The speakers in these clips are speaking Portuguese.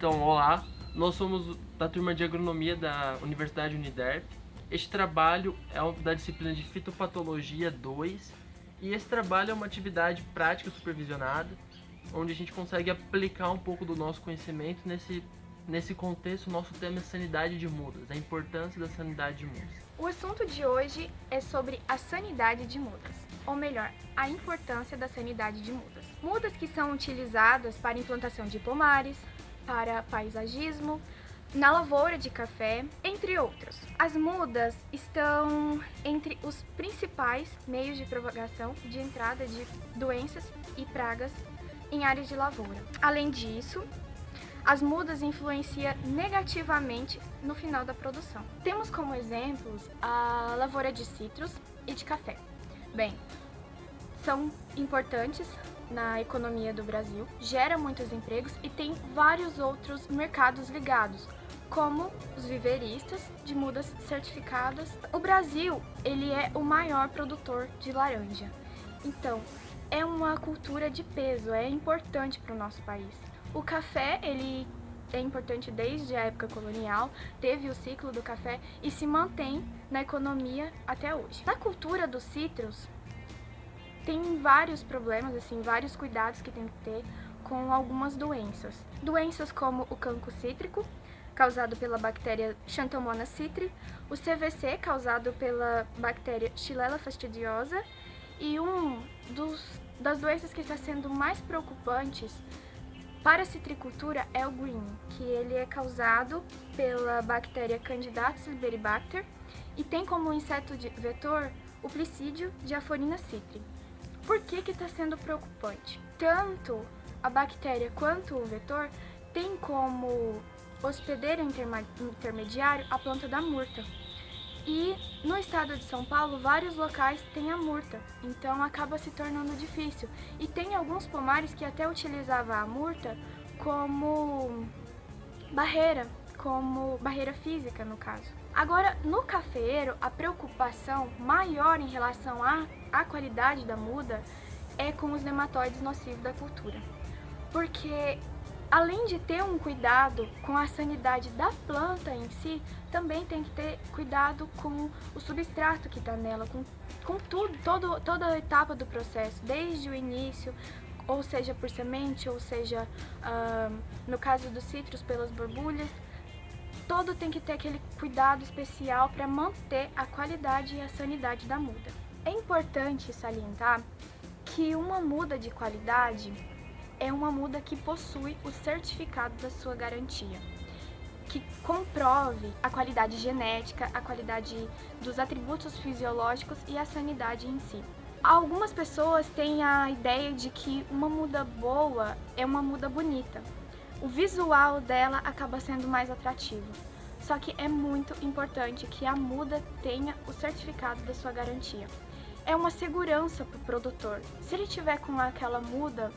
Então, olá, nós somos da turma de agronomia da Universidade Uniderp. Este trabalho é da disciplina de Fitopatologia 2 e esse trabalho é uma atividade prática supervisionada, onde a gente consegue aplicar um pouco do nosso conhecimento nesse contexto. Nosso tema é sanidade de mudas, a importância da sanidade de mudas. O assunto de hoje é sobre a sanidade de mudas, ou melhor, a importância da sanidade de mudas. Mudas que são utilizadas para implantação de pomares, para paisagismo, na lavoura de café, entre outros. As mudas estão entre os principais meios de propagação de entrada de doenças e pragas em áreas de lavoura. Além disso, as mudas influenciam negativamente no final da produção. Temos como exemplos a lavoura de citros e de café. Bem, são importantes na economia do Brasil, gera muitos empregos e tem vários outros mercados ligados, como os viveristas de mudas certificadas. O Brasil, ele é o maior produtor de laranja. Então, é uma cultura de peso, é importante para o nosso país. O café, ele é importante desde a época colonial, teve o ciclo do café e se mantém na economia até hoje. Na cultura dos citros, tem vários problemas, vários cuidados que tem que ter com algumas doenças. Doenças como o cancro cítrico, causado pela bactéria Xanthomonas citri, o CVC, causado pela bactéria Xylella fastidiosa, e das doenças que está sendo mais preocupantes para a citricultura é o green, que ele é causado pela bactéria Candidatus liberibacter e tem como inseto vetor o plicídio Diaphorina citri. Por que está sendo preocupante? Tanto a bactéria quanto o vetor tem como hospedeiro intermediário a planta da murta. E no estado de São Paulo, vários locais têm a murta, então acaba se tornando difícil. E tem alguns pomares que até utilizavam a murta como barreira física, no caso. Agora, no cafeeiro, a preocupação maior em relação à qualidade da muda é com os nematóides nocivos da cultura. Porque, além de ter um cuidado com a sanidade da planta em si, também tem que ter cuidado com o substrato que está nela, com toda a etapa do processo, desde o início, ou seja por semente, ou seja, no caso dos citros, pelas borbulhas. Todo tem que ter aquele cuidado especial para manter a qualidade e a sanidade da muda. É importante salientar que uma muda de qualidade é uma muda que possui o certificado da sua garantia, que comprove a qualidade genética, a qualidade dos atributos fisiológicos e a sanidade em si. Algumas pessoas têm a ideia de que uma muda boa é uma muda bonita. O visual dela acaba sendo mais atrativo. Só que é muito importante que a muda tenha o certificado da sua garantia. É uma segurança para o produtor. Se ele tiver com aquela muda,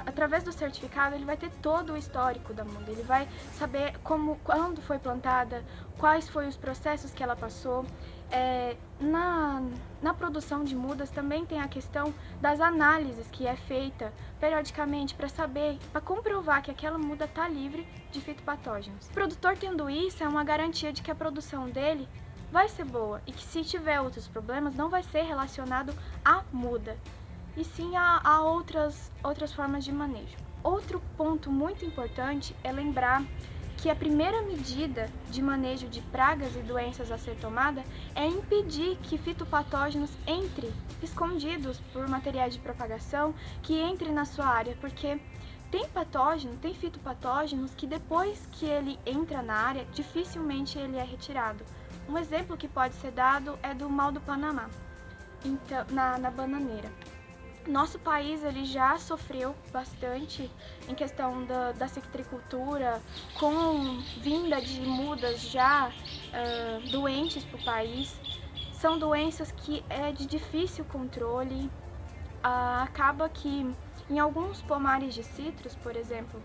através do certificado, ele vai ter todo o histórico da muda. Ele vai saber quando foi plantada, quais foram os processos que ela passou. Na produção de mudas também tem a questão das análises que é feita periodicamente para comprovar que aquela muda está livre de fitopatógenos. O produtor tendo isso é uma garantia de que a produção dele vai ser boa e que, se tiver outros problemas, não vai ser relacionado à muda, e sim a outras formas de manejo. Outro ponto muito importante é lembrar que a primeira medida de manejo de pragas e doenças a ser tomada é impedir que fitopatógenos entrem escondidos por materiais de propagação, que entrem na sua área, porque tem fitopatógenos que depois que ele entra na área, dificilmente ele é retirado. Um exemplo que pode ser dado é do mal do Panamá, então, na bananeira. Nosso país ele já sofreu bastante em questão da citricultura, com vinda de mudas já doentes para o país. São doenças que é de difícil controle. Acaba que em alguns pomares de citros, por exemplo,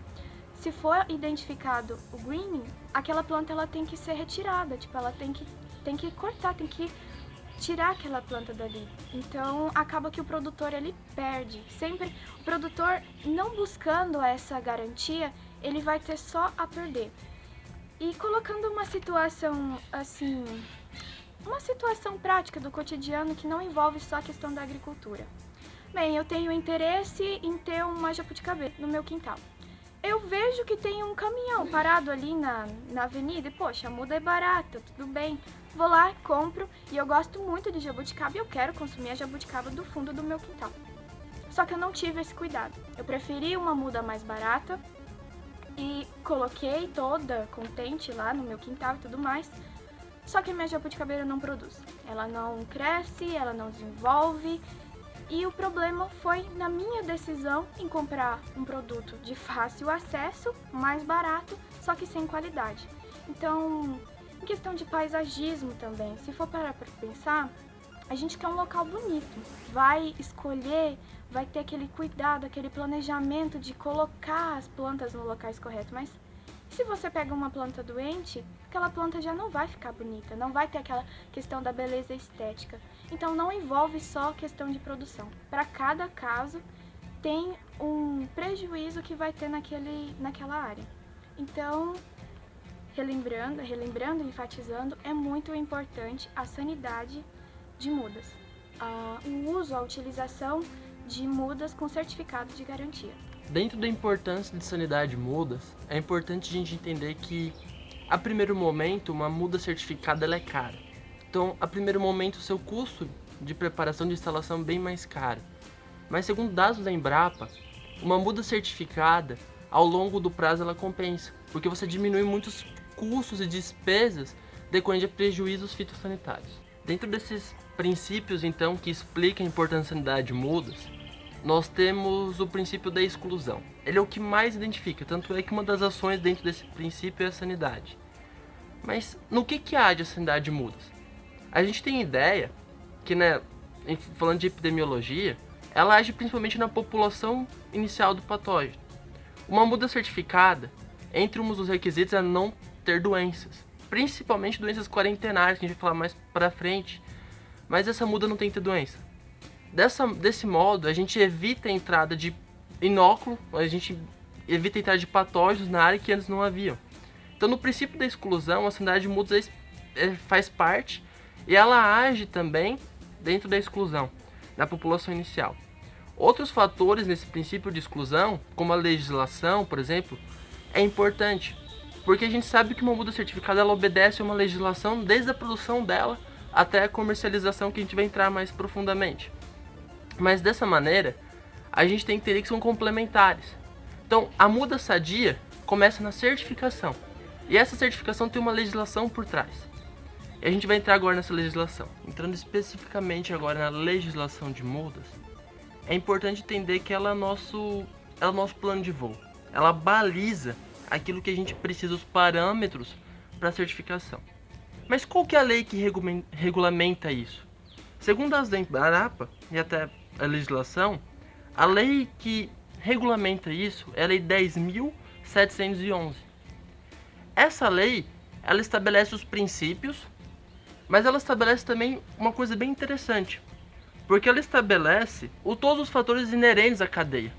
se for identificado o greening, aquela planta ela tem que ser retirada, ela tem que cortar, tem que tirar aquela planta dali. Então acaba que o produtor ele perde. Sempre o produtor não buscando essa garantia, ele vai ter só a perder. E colocando uma situação assim, uma situação prática do cotidiano que não envolve só a questão da agricultura. Bem, eu tenho interesse em ter uma jabuticabeira no meu quintal. Eu vejo que tem um caminhão parado ali na avenida e, poxa, a muda é barata, tudo bem. Vou lá, compro e eu gosto muito de jabuticaba e eu quero consumir a jabuticaba do fundo do meu quintal. Só que eu não tive esse cuidado. Eu preferi uma muda mais barata e coloquei toda contente lá no meu quintal e tudo mais. Só que a minha jabuticabeira não produz. Ela não cresce, ela não desenvolve. E o problema foi na minha decisão em comprar um produto de fácil acesso, mais barato, só que sem qualidade. Então, em questão de paisagismo também, se for parar para pensar, a gente quer um local bonito. Vai escolher, vai ter aquele cuidado, aquele planejamento de colocar as plantas no locais corretos, mas se você pega uma planta doente, aquela planta já não vai ficar bonita, não vai ter aquela questão da beleza estética. Então não envolve só questão de produção. Para cada caso tem um prejuízo que vai ter naquela área. Então, relembrando e enfatizando, é muito importante a sanidade de mudas. O uso, a utilização de mudas com certificado de garantia. Dentro da importância de sanidade de mudas, é importante a gente entender que, a primeiro momento, uma muda certificada ela é cara. Então, a primeiro momento, o seu custo de preparação de instalação é bem mais caro. Mas, segundo dados da Embrapa, uma muda certificada, ao longo do prazo, ela compensa, porque você diminui muitos custos e despesas decorrentes de prejuízos fitossanitários. Dentro desses princípios, então, que explicam a importância da sanidade de mudas, nós temos o princípio da exclusão. Ele é o que mais identifica, tanto é que uma das ações dentro desse princípio é a sanidade. Mas no que age a sanidade de mudas? A gente tem ideia que, falando de epidemiologia, ela age principalmente na população inicial do patógeno. Uma muda certificada, entre uns dos requisitos, é não ter doenças, principalmente doenças quarentenárias, que a gente vai falar mais pra frente, mas essa muda não tem que ter doença. Desse modo, a gente evita a entrada de inóculo, a gente evita a entrada de patógenos na área que antes não haviam. Então, no princípio da exclusão, a sanidade de mudas faz parte e ela age também dentro da exclusão, na população inicial. Outros fatores nesse princípio de exclusão, como a legislação, por exemplo, é importante, porque a gente sabe que uma muda certificada ela obedece a uma legislação desde a produção dela até a comercialização, que a gente vai entrar mais profundamente. Mas dessa maneira, a gente tem que entender que são complementares. Então, a muda sadia começa na certificação. E essa certificação tem uma legislação por trás. E a gente vai entrar agora nessa legislação. Entrando especificamente agora na legislação de mudas, é importante entender que ela é o nosso plano de voo. Ela baliza aquilo que a gente precisa, os parâmetros para a certificação. Mas qual que é a lei que regulamenta isso? Segundo as da Embrapa e até a legislação, a lei que regulamenta isso é a Lei 10.711. Essa lei, ela estabelece os princípios, mas ela estabelece também uma coisa bem interessante, porque ela estabelece todos os fatores inerentes à cadeia,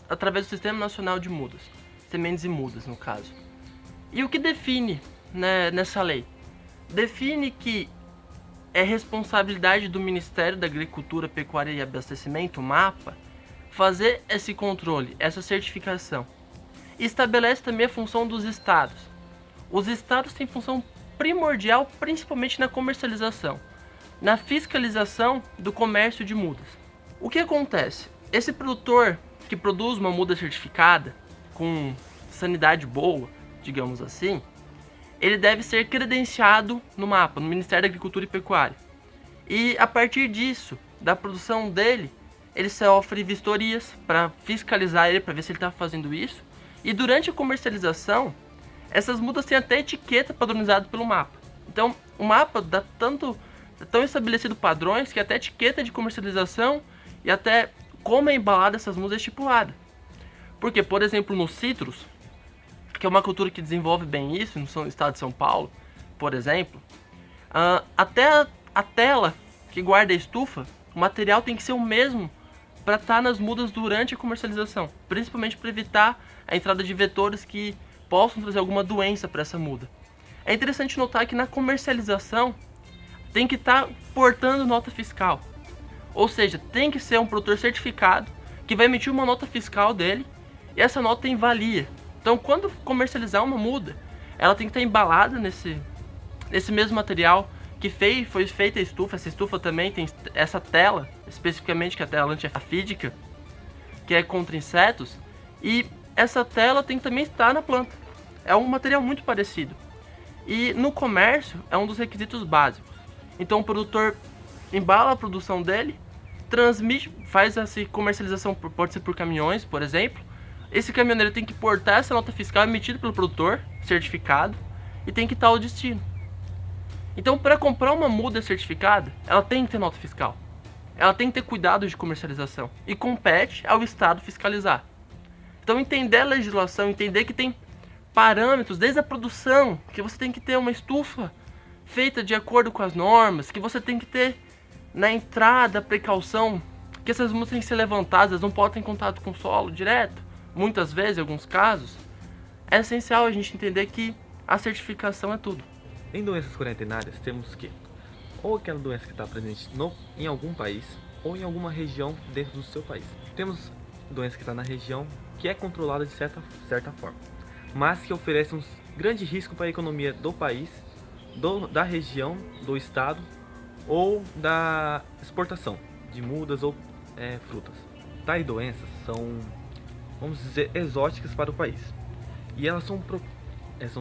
através do Sistema Nacional de Mudas, sementes e mudas no caso. E o que define, nessa lei? Define que é responsabilidade do Ministério da Agricultura, Pecuária e Abastecimento, MAPA, fazer esse controle, essa certificação. E estabelece também a função dos estados. Os estados têm função primordial, principalmente na comercialização, na fiscalização do comércio de mudas. O que acontece? Esse produtor que produz uma muda certificada, com sanidade boa, digamos assim, ele deve ser credenciado no MAPA, no Ministério da Agricultura e Pecuária. E a partir disso, da produção dele, ele sofre vistorias para fiscalizar ele, para ver se ele está fazendo isso. E durante a comercialização, essas mudas têm até etiqueta padronizada pelo MAPA. Então, o MAPA dá tão estabelecido padrões que até a etiqueta de comercialização e até como é embalada essas mudas é estipulada. Porque, por exemplo, nos citros, que é uma cultura que desenvolve bem isso, no estado de São Paulo, por exemplo, até a a tela que guarda a estufa, o material tem que ser o mesmo para estar nas mudas durante a comercialização, principalmente para evitar a entrada de vetores que possam trazer alguma doença para essa muda. É interessante notar que na comercialização tem que estar portando nota fiscal, ou seja, tem que ser um produtor certificado que vai emitir uma nota fiscal dele e essa nota tem valia. Então, quando comercializar uma muda, ela tem que estar embalada nesse mesmo material que foi feita a estufa. Essa estufa também tem essa tela, especificamente que é a tela antiafídica, que é contra insetos, e essa tela tem que também estar na planta. É um material muito parecido. E no comércio é um dos requisitos básicos. Então o produtor embala a produção dele, transmite, faz essa comercialização, pode ser por caminhões, por exemplo. Esse caminhoneiro tem que portar essa nota fiscal emitida pelo produtor, certificado, e tem que estar ao destino. Então, para comprar uma muda certificada, ela tem que ter nota fiscal. Ela tem que ter cuidado de comercialização. E compete ao Estado fiscalizar. Então, entender a legislação, entender que tem parâmetros desde a produção, que você tem que ter uma estufa feita de acordo com as normas, que você tem que ter na entrada precaução, que essas mudas têm que ser levantadas, elas não podem ter contato com o solo direto, muitas vezes, em alguns casos. É essencial a gente entender que a certificação é tudo. Em doenças quarentenárias temos que ou aquela doença que está presente em algum país ou em alguma região dentro do seu país. Temos doença que está na região que é controlada de certa forma, mas que oferece um grande risco para a economia do país, da região, do estado ou da exportação de mudas ou frutas. Tais doenças são, vamos dizer, exóticas para o país e elas são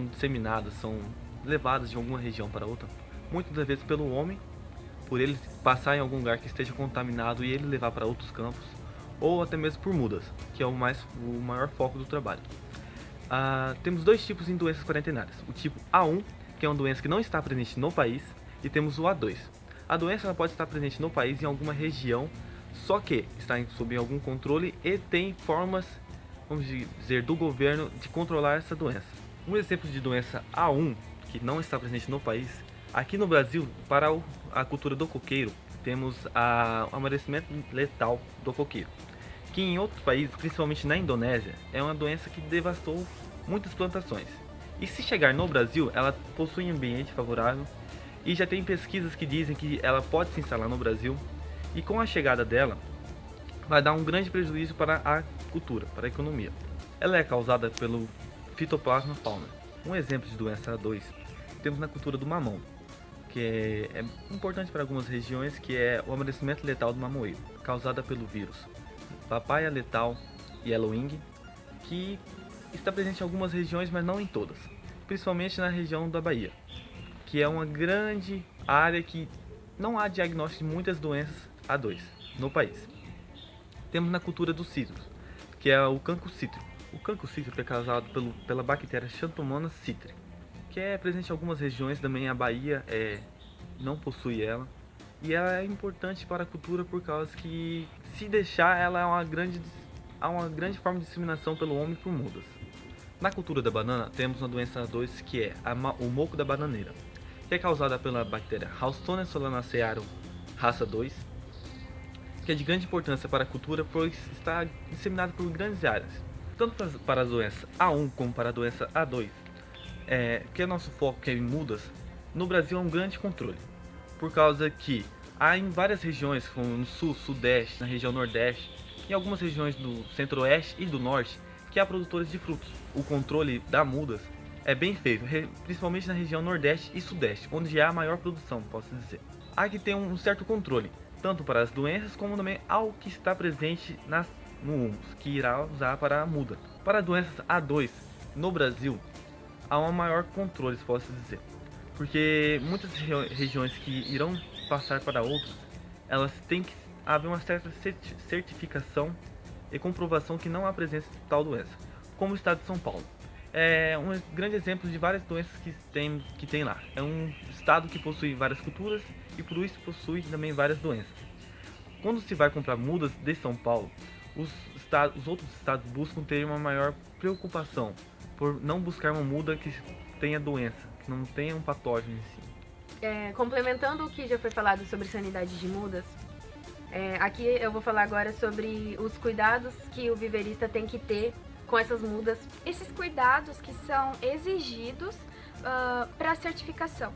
disseminadas, são levadas de alguma região para outra, muitas das vezes pelo homem, por ele passar em algum lugar que esteja contaminado e ele levar para outros campos, ou até mesmo por mudas, que é o maior foco do trabalho. Temos dois tipos em doenças quarentenárias: o tipo A1, que é uma doença que não está presente no país, e temos o A2. A doença ela pode estar presente no país em alguma região, só que está sob algum controle e tem formas, vamos dizer, do governo de controlar essa doença. Um exemplo de doença A1 que não está presente no país, aqui no Brasil, para a cultura do coqueiro, temos o amadurecimento letal do coqueiro, que em outros países, principalmente na Indonésia, é uma doença que devastou muitas plantações. E se chegar no Brasil, ela possui um ambiente favorável e já tem pesquisas que dizem que ela pode se instalar no Brasil, e com a chegada dela vai dar um grande prejuízo para a cultura, para a economia. Ela é causada pelo Phytoplasma fauna. Um exemplo de doença A2 temos na cultura do mamão, que é importante para algumas regiões, que é o amadurecimento letal do mamoeiro, causada pelo vírus Papaya letal yellowing, que está presente em algumas regiões, mas não em todas, principalmente na região da Bahia, que é uma grande área que não há diagnóstico de muitas doenças A2 no país. Temos na cultura dos citros, que é o cancro cítrico. O cancro cítrico é causado pela bactéria Xanthomonas citri, que é presente em algumas regiões, também a Bahia não possui ela. E ela é importante para a cultura por causa que, se deixar, ela há uma grande forma de disseminação pelo homem por mudas. Na cultura da banana, temos uma doença A2 que é o moco da bananeira, que é causada pela bactéria Ralstonia solanacearum raça 2, que é de grande importância para a cultura, pois está disseminada por grandes áreas, tanto para a doença A1 como para a doença A2, que é nosso foco, que é em mudas. No Brasil é um grande controle, por causa que há em várias regiões, como no sul, sudeste, na região nordeste, em algumas regiões do centro-oeste e do norte, que há produtores de frutos. O controle da mudas é bem feito, principalmente na região nordeste e sudeste, onde há a maior produção, posso dizer. Há que ter um certo controle, tanto para as doenças como também ao que está presente no humus, que irá usar para a muda. Para doenças A2, no Brasil, há um maior controle, posso dizer, porque muitas regiões que irão passar para outras, elas têm que haver uma certa certificação e comprovação que não há presença de tal doença, como o estado de São Paulo. É um grande exemplo de várias doenças que tem lá. É um estado que possui várias culturas e por isso possui também várias doenças. Quando se vai comprar mudas de São Paulo, os outros estados buscam ter uma maior preocupação por não buscar uma muda que tenha doença, que não tenha um patógeno em si. Complementando o que já foi falado sobre sanidade de mudas, aqui eu vou falar agora sobre os cuidados que o viveirista tem que ter com essas mudas. Esses cuidados que são exigidos para a certificação,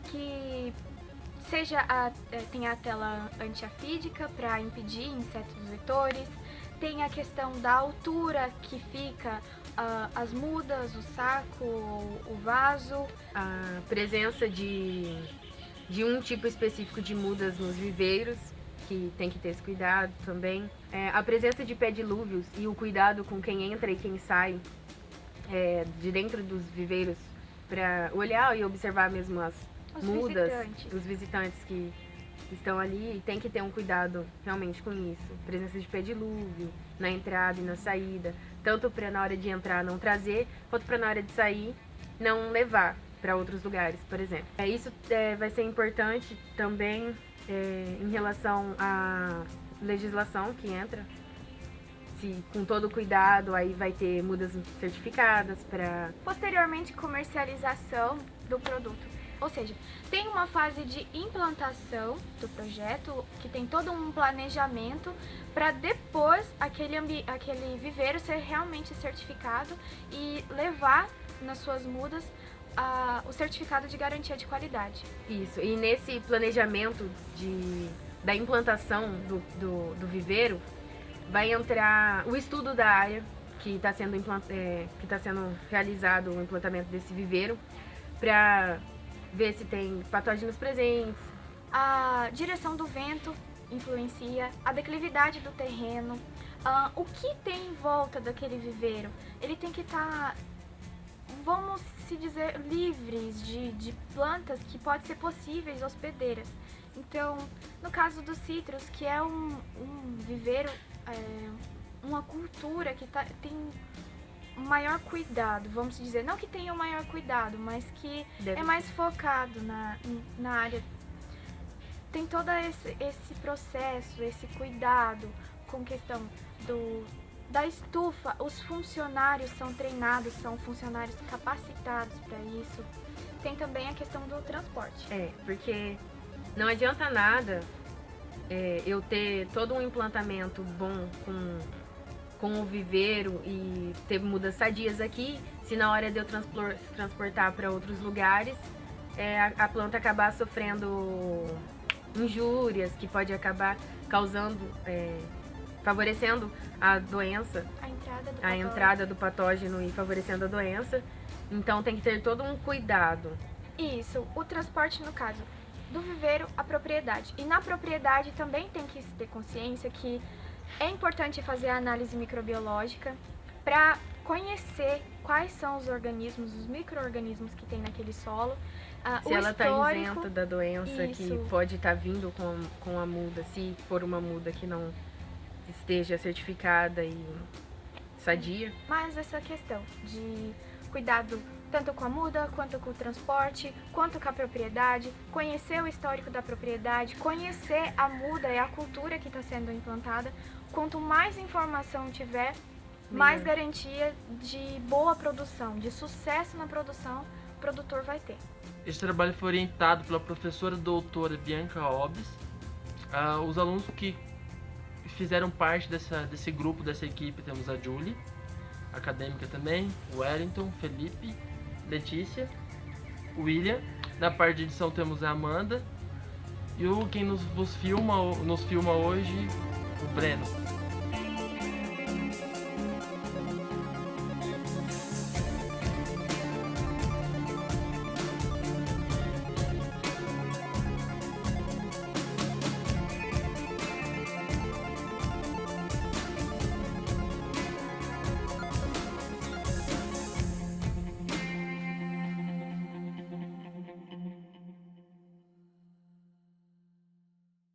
que tem a tela antiafídica para impedir insetos vetores, tem a questão da altura que fica as mudas, o saco, o vaso. A presença de um tipo específico de mudas nos viveiros, que tem que ter esse cuidado também. A presença de pedilúvios e o cuidado com quem entra e quem sai de dentro dos viveiros para olhar e observar mesmo as mudas, os visitantes que estão ali, e tem que ter um cuidado realmente com isso. Presença de pedilúvio na entrada e na saída, tanto para na hora de entrar não trazer, quanto para na hora de sair não levar para outros lugares, por exemplo. Isso vai ser importante também em relação à legislação que entra. Se com todo cuidado, aí vai ter mudas certificadas para... Posteriormente, comercialização do produto. Ou seja, tem uma fase de implantação do projeto, que tem todo um planejamento para depois aquele viveiro ser realmente certificado e levar nas suas mudas o certificado de garantia de qualidade. Isso, e nesse planejamento da implantação do viveiro, vai entrar o estudo da área que está sendo realizado, o implantamento desse viveiro, para ver se tem patógenos presentes. A direção do vento influencia, a declividade do terreno, o que tem em volta daquele viveiro. Ele tem que estar, vamos se dizer, livres de plantas que podem ser possíveis hospedeiras. Então, no caso dos citros, que é um viveiro, uma cultura que tem maior cuidado, vamos dizer, não que tenha o maior cuidado, mas que é mais focado na área. Tem todo esse processo, esse cuidado com questão da estufa. Os funcionários são treinados, são funcionários capacitados para isso. Tem também a questão do transporte. Porque não adianta nada eu ter todo um implantamento bom com o viveiro e ter mudas sadias aqui, se na hora de eu transportar para outros lugares, a planta acabar sofrendo injúrias, que pode acabar causando, favorecendo a doença, a entrada do patógeno e favorecendo a doença. Então tem que ter todo um cuidado. Isso, o transporte no caso do viveiro à propriedade. E na propriedade também tem que ter consciência que é importante fazer a análise microbiológica para conhecer quais são os organismos, os micro-organismos que tem naquele solo. Se ela está isenta da doença que pode estar vindo com a muda, se for uma muda que não esteja certificada e sadia. Mas essa questão de cuidado tanto com a muda, quanto com o transporte, quanto com a propriedade, conhecer o histórico da propriedade, conhecer a muda e a cultura que está sendo implantada. Quanto mais informação tiver, mais garantia de boa produção, de sucesso na produção, o produtor vai ter. Esse trabalho foi orientado pela professora doutora Bianca Obbs. Os alunos que fizeram parte desse grupo, dessa equipe, temos a Julie, acadêmica também, o Wellington, Felipe, Letícia, o William. Na parte de edição temos a Amanda e quem nos filma hoje, o Breno.